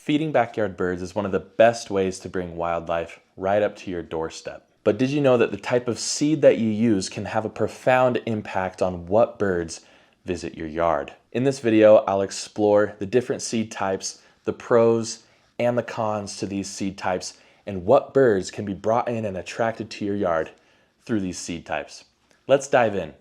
Feeding backyard birds is one of the best ways to bring wildlife right up to your doorstep. But did you know that the type of seed that you use can have a profound impact on what birds visit your yard? In this video, I'll explore the different seed types, the pros and the cons to these seed types, and what birds can be brought in and attracted to your yard through these seed types. Let's dive in.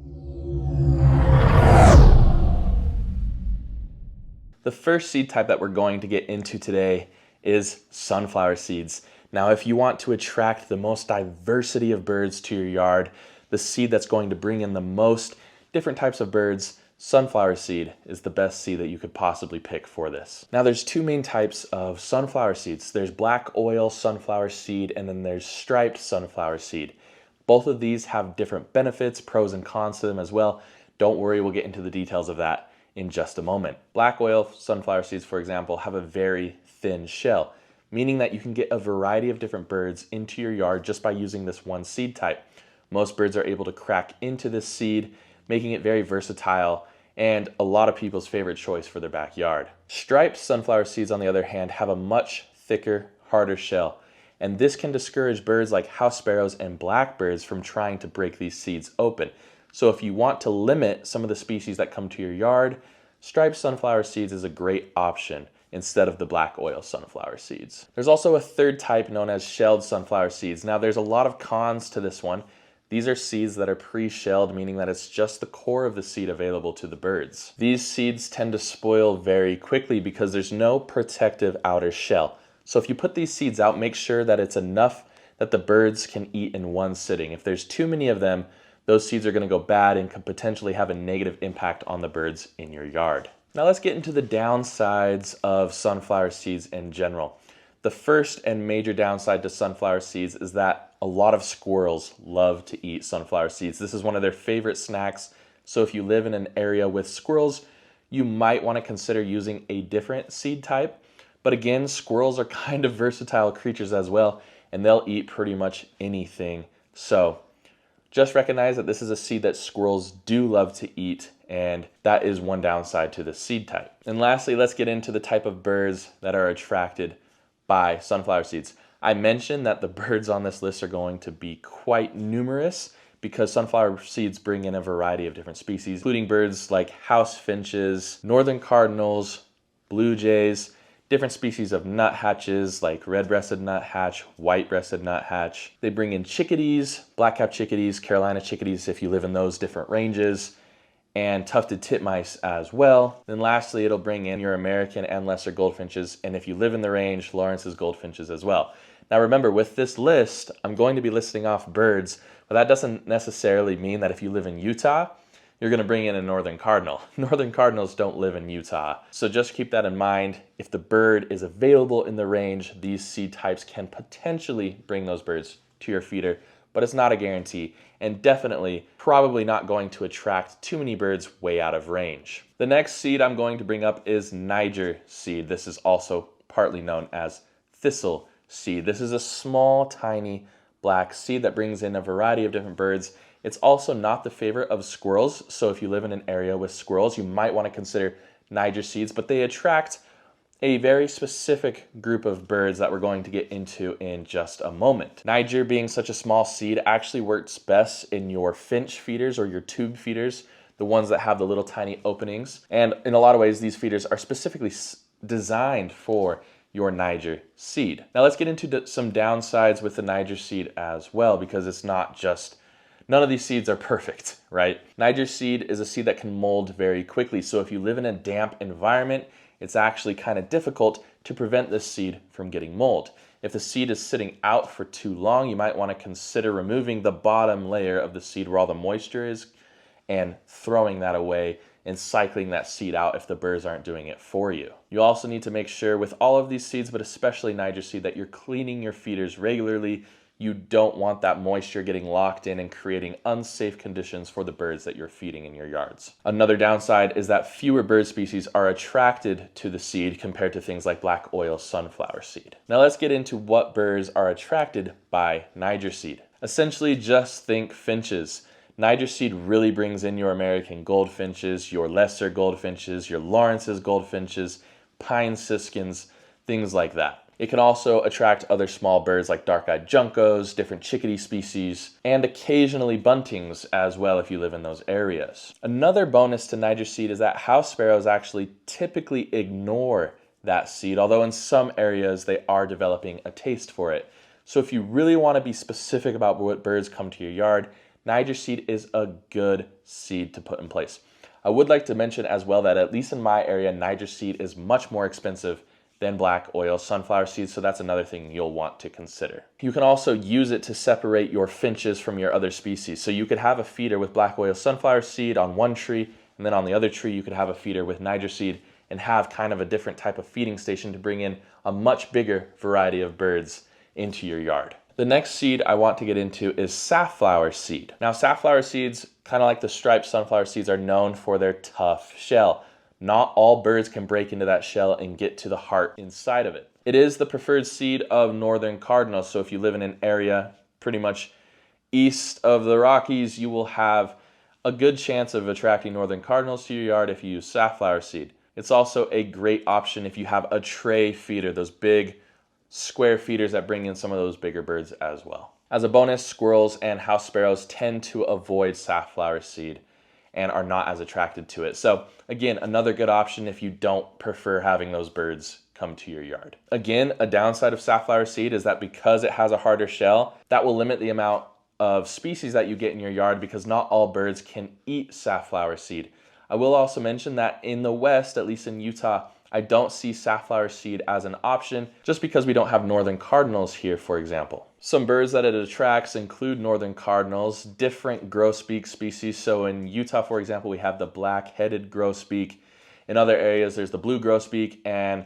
The first seed type that we're going to get into today is sunflower seeds. Now, if you want to attract the most diversity of birds to your yard, the seed that's going to bring in the most different types of birds, sunflower seed is the best seed that you could possibly pick for this. Now, there's two main types of sunflower seeds. There's black oil sunflower seed, and then there's striped sunflower seed. Both of these have different benefits, pros and cons to them as well. Don't worry, we'll get into the details of that in just a moment. Black oil sunflower seeds, for example, have a very thin shell, meaning that you can get a variety of different birds into your yard just by using this one seed type. Most birds are able to crack into this seed, making it very versatile and a lot of people's favorite choice for their backyard. Striped sunflower seeds, on the other hand, have a much thicker, harder shell, and this can discourage birds like house sparrows and blackbirds from trying to break these seeds open. So if you want to limit some of the species that come to your yard, striped sunflower seeds is a great option instead of the black oil sunflower seeds. There's also a third type known as shelled sunflower seeds. Now, there's a lot of cons to this one. These are seeds that are pre-shelled, meaning that it's just the core of the seed available to the birds. These seeds tend to spoil very quickly because there's no protective outer shell. So if you put these seeds out, make sure that it's enough that the birds can eat in one sitting. If there's too many of them, those seeds are going to go bad and could potentially have a negative impact on the birds in your yard. Now let's get into the downsides of sunflower seeds in general. The first and major downside to sunflower seeds is that a lot of squirrels love to eat sunflower seeds. This is one of their favorite snacks. So if you live in an area with squirrels, you might want to consider using a different seed type. But again, squirrels are kind of versatile creatures as well, and they'll eat pretty much anything. So just recognize that this is a seed that squirrels do love to eat, and that is one downside to the seed type. And lastly, let's get into the type of birds that are attracted by sunflower seeds. I mentioned that the birds on this list are going to be quite numerous because sunflower seeds bring in a variety of different species, including birds like house finches, northern cardinals, blue jays, different species of nuthatches like red-breasted nuthatch, white-breasted nuthatch. They bring in chickadees, black-capped chickadees, Carolina chickadees if you live in those different ranges, and tufted titmice as well. Then lastly, it'll bring in your American and lesser goldfinches, and if you live in the range, Lawrence's goldfinches as well. Now remember, with this list, I'm going to be listing off birds, but that doesn't necessarily mean that if you live in Utah, you're going to bring in a northern cardinal. Northern cardinals don't live in Utah. So just keep that in mind. If the bird is available in the range, these seed types can potentially bring those birds to your feeder, but it's not a guarantee, and definitely probably not going to attract too many birds way out of range. The next seed I'm going to bring up is Nyjer seed. This is also partly known as thistle seed. This is a small, tiny black seed that brings in a variety of different birds. It's also not the favorite of squirrels, so if you live in an area with squirrels, you might want to consider Nyjer seeds, but they attract a very specific group of birds that we're going to get into in just a moment. Nyjer, being such a small seed, actually works best in your finch feeders or your tube feeders, the ones that have the little tiny openings. And in a lot of ways, these feeders are specifically designed for your Nyjer seed. Now let's get into some downsides with the Nyjer seed as well, because it's not just none of these seeds are perfect, right? Nyjer seed is a seed that can mold very quickly. So if you live in a damp environment, it's actually kind of difficult to prevent this seed from getting mold. If the seed is sitting out for too long, you might want to consider removing the bottom layer of the seed where all the moisture is and throwing that away and cycling that seed out if the birds aren't doing it for you. You also need to make sure with all of these seeds, but especially Nyjer seed, that you're cleaning your feeders regularly. You don't want that moisture getting locked in and creating unsafe conditions for the birds that you're feeding in your yards. Another downside is that fewer bird species are attracted to the seed compared to things like black oil sunflower seed. Now let's get into what birds are attracted by Nyjer seed. Essentially, just think finches. Nyjer seed really brings in your American goldfinches, your lesser goldfinches, your Lawrence's goldfinches, pine siskins, things like that. It can also attract other small birds like dark-eyed juncos, different chickadee species, and occasionally buntings as well if you live in those areas. Another bonus to Nyjer seed is that house sparrows actually typically ignore that seed, although in some areas they are developing a taste for it. So if you really want to be specific about what birds come to your yard, Nyjer seed is a good seed to put in place. I would like to mention as well that at least in my area, Nyjer seed is much more expensive than black oil sunflower seeds, so that's another thing you'll want to consider. You can also use it to separate your finches from your other species. So you could have a feeder with black oil sunflower seed on one tree, and then on the other tree you could have a feeder with Nyjer seed and have kind of a different type of feeding station to bring in a much bigger variety of birds into your yard. The next seed I want to get into is safflower seed. Now safflower seeds, kind of like the striped sunflower seeds, are known for their tough shell. Not all birds can break into that shell and get to the heart inside of it. It is the preferred seed of northern cardinals, so if you live in an area pretty much east of the Rockies, you will have a good chance of attracting northern cardinals to your yard if you use safflower seed. It's also a great option if you have a tray feeder, those big square feeders that bring in some of those bigger birds as well. As a bonus, squirrels and house sparrows tend to avoid safflower seed and are not as attracted to it. So again, another good option if you don't prefer having those birds come to your yard. Again, a downside of safflower seed is that because it has a harder shell, that will limit the amount of species that you get in your yard because not all birds can eat safflower seed. I will also mention that in the West, at least in Utah, I don't see safflower seed as an option just because we don't have northern cardinals here, for example. Some birds that it attracts include northern cardinals, different grosbeak species. So in Utah, for example, we have the black-headed grosbeak. In other areas, there's the blue grosbeak and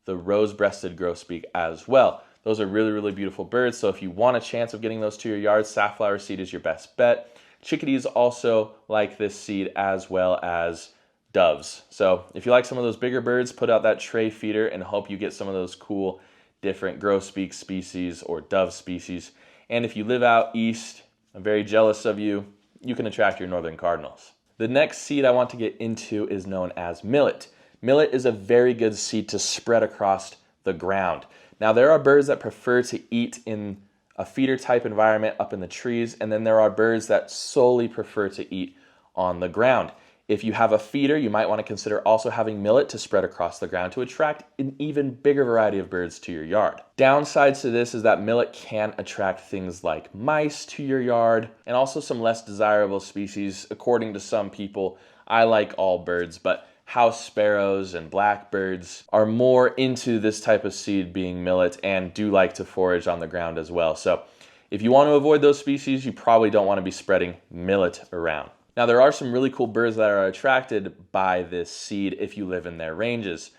the rose-breasted grosbeak as well. Those are really, really beautiful birds. So if you want a chance of getting those to your yard, safflower seed is your best bet. Chickadees also like this seed as well as doves. So if you like some of those bigger birds, put out that tray feeder and hope you get some of those cool different grosbeak species or dove species. And if you live out east, I'm very jealous of you, you can attract your northern cardinals. The next seed I want to get into is known as millet. Millet is a very good seed to spread across the ground. Now there are birds that prefer to eat in a feeder type environment up in the trees, and then there are birds that solely prefer to eat on the ground. If you have a feeder, you might want to consider also having millet to spread across the ground to attract an even bigger variety of birds to your yard. Downsides to this is that millet can attract things like mice to your yard and also some less desirable species. According to some people, I like all birds, but house sparrows and blackbirds are more into this type of seed being millet and do like to forage on the ground as well. So if you want to avoid those species, you probably don't want to be spreading millet around. Now there are some really cool birds that are attracted by this seed if you live in their ranges.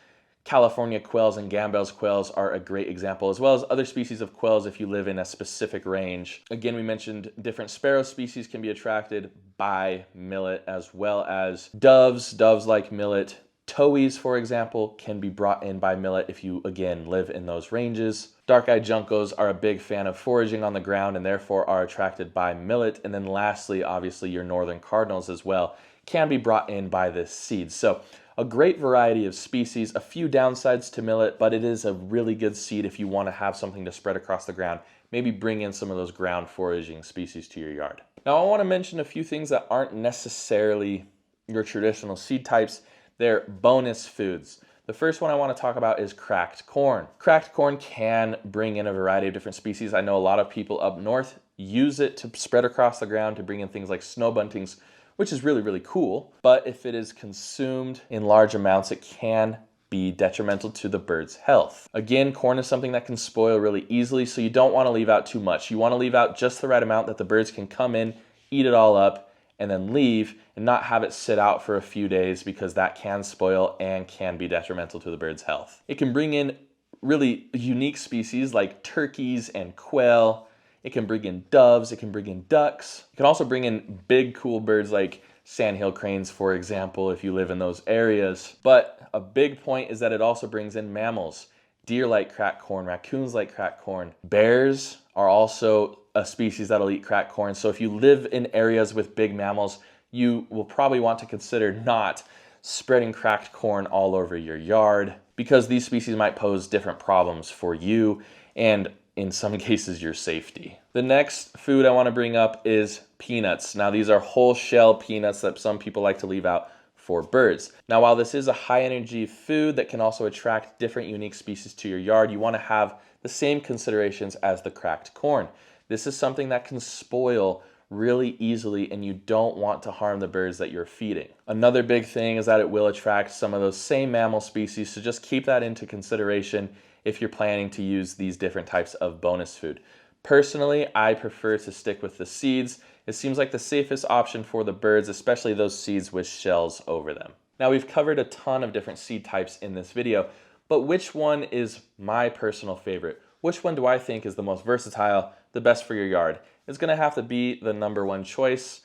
California quails and Gambel's quails are a great example, as well as other species of quails if you live in a specific range. Again, we mentioned different sparrow species can be attracted by millet, as well as doves. Doves like millet. Towhees, for example, can be brought in by millet if you, again, live in those ranges. Dark-eyed juncos are a big fan of foraging on the ground and therefore are attracted by millet. And then lastly, obviously, your northern cardinals as well can be brought in by this seed. So a great variety of species, a few downsides to millet, but it is a really good seed if you want to have something to spread across the ground. Maybe bring in some of those ground foraging species to your yard. Now I want to mention a few things that aren't necessarily your traditional seed types. They're bonus foods. The first one I want to talk about is cracked corn. Cracked corn can bring in a variety of different species. I know a lot of people up north use it to spread across the ground to bring in things like snow buntings, which is really, really cool. But if it is consumed in large amounts, it can be detrimental to the bird's health. Again, corn is something that can spoil really easily, so you don't want to leave out too much. You want to leave out just the right amount that the birds can come in, eat it all up, and then leave and not have it sit out for a few days because that can spoil and can be detrimental to the bird's health. It can bring in really unique species like turkeys and quail. It can bring in doves. It can bring in ducks. It can also bring in big cool birds like sandhill cranes, for example, if you live in those areas. But a big point is that it also brings in mammals. Deer like cracked corn, raccoons like cracked corn. Bears are also a species that'll eat cracked corn. So if you live in areas with big mammals, you will probably want to consider not spreading cracked corn all over your yard. because these species might pose different problems for you and in some cases your safety. The next food I want to bring up is peanuts. Now these are whole shell peanuts that some people like to leave out for birds. Now while this is a high energy food that can also attract different unique species to your yard, you want to have the same considerations as the cracked corn. This is something that can spoil really easily and you don't want to harm the birds that you're feeding. Another big thing is that it will attract some of those same mammal species, so just keep that into consideration if you're planning to use these different types of bonus food. Personally, I prefer to stick with the seeds. It seems like the safest option for the birds, especially those seeds with shells over them. Now we've covered a ton of different seed types in this video, but which one is my personal favorite? Which one do I think is the most versatile, the best for your yard? It's gonna have to be the number one choice,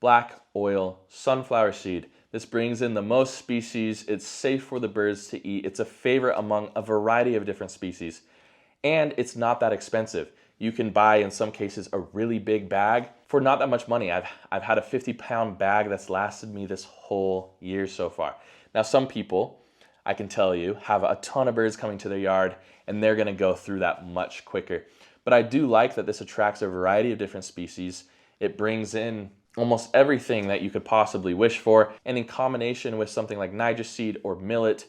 black oil sunflower seed. This brings in the most species, it's safe for the birds to eat, it's a favorite among a variety of different species, and it's not that expensive. You can buy, in some cases, a really big bag for not that much money. I've had a 50-pound bag that's lasted me this whole year so far. Now some people, I can tell you, have a ton of birds coming to their yard and they're gonna go through that much quicker. But I do like that this attracts a variety of different species. It brings in almost everything that you could possibly wish for, and in combination with something like Nyjer Seed or Millet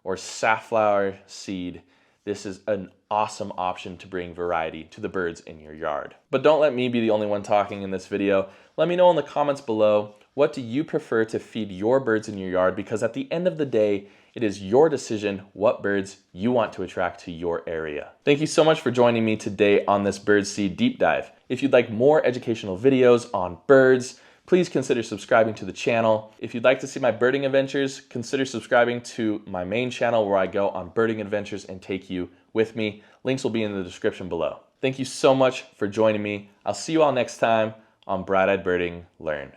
or Safflower Seed, this is an awesome option to bring variety to the birds in your yard. But don't let me be the only one talking in this video. Let me know in the comments below, what do you prefer to feed your birds in your yard? Because at the end of the day, it is your decision what birds you want to attract to your area. Thank you so much for joining me today on this bird seed deep dive. If you'd like more educational videos on birds, please consider subscribing to the channel. If you'd like to see my birding adventures, consider subscribing to my main channel where I go on birding adventures and take you with me. Links will be in the description below. Thank you so much for joining me. I'll see you all next time on Bright Eyed Birding Learn.